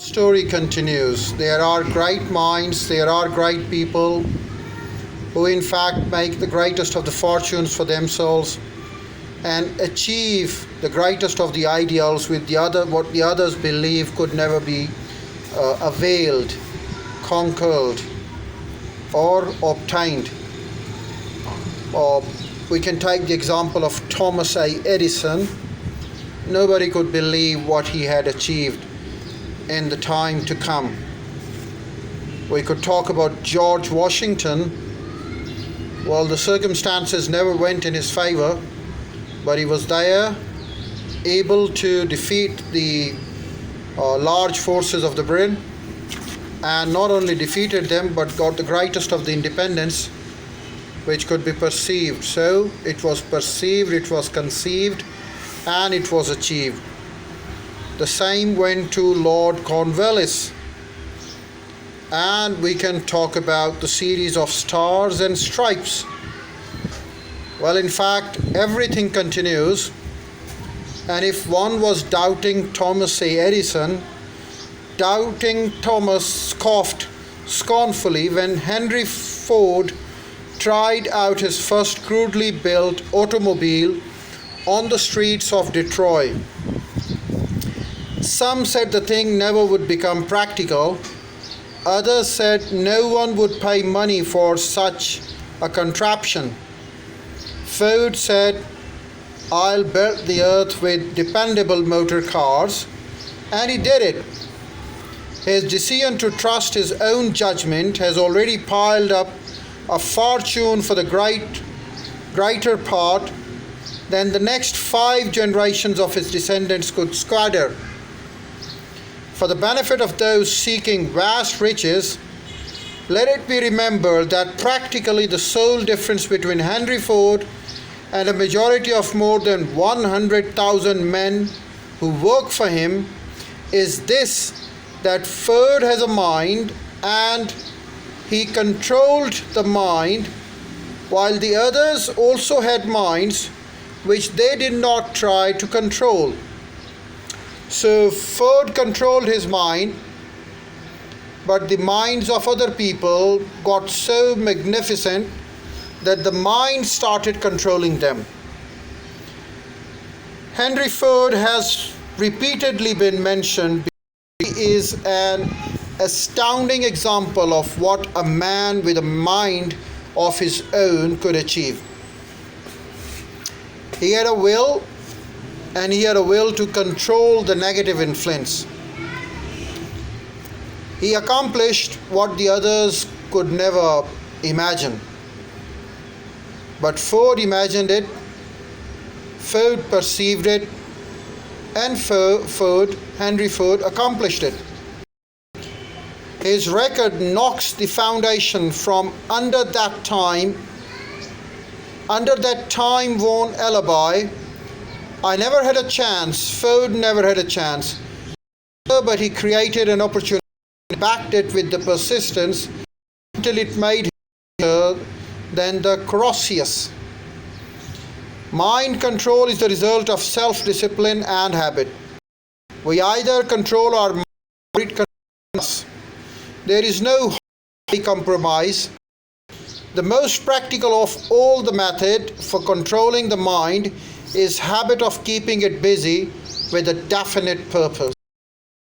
Story continues. There are great minds, there are great people who in fact make the greatest of the fortunes for themselves and achieve the greatest of the ideals with what the others believe could never be availed, conquered, or obtained. We can take the example of Thomas A. Edison. Nobody could believe what he had achieved in the time to come. We could talk about George Washington. Well, the circumstances never went in his favor, but he was there, able to defeat the large forces of the Britain, and not only defeated them, but got the greatest of the independence which could be perceived. So it was perceived, it was conceived, and it was achieved. The same went to Lord Cornwallis. And we can talk about the series of stars and stripes. Well, in fact, everything continues. And if one was doubting Thomas A. Edison, doubting Thomas scoffed scornfully when Henry Ford tried out his first crudely built automobile on the streets of Detroit. Some said the thing never would become practical. Others said no one would pay money for such a contraption. Ford said, "I'll build the earth with dependable motor cars," and he did it. His decision to trust his own judgment has already piled up a fortune for the greater part than the next 5 generations of his descendants could squander. For the benefit of those seeking vast riches, let it be remembered that practically the sole difference between Henry Ford and a majority of more than 100,000 men who work for him is this, that Ford has a mind and he controlled the mind, while the others also had minds which they did not try to control. So Ford controlled his mind, but the minds of other people got so magnificent that the mind started controlling them. Henry Ford has repeatedly been mentioned. He is an astounding example of what a man with a mind of his own could achieve. He had a will, and he had a will to control the negative influence. He accomplished what the others could never imagine. But Ford imagined it, Ford perceived it, and Henry Ford accomplished it. His record knocks the foundation from under that time-worn alibi. I never had a chance. Ford never had a chance. But he created an opportunity, backed it with the persistence until it made him better than the Colossus. Mind control is the result of self-discipline and habit. We either control our mind or it controls us. There is no compromise. The most practical of all the method for controlling the mind is habit of keeping it busy with a definite purpose.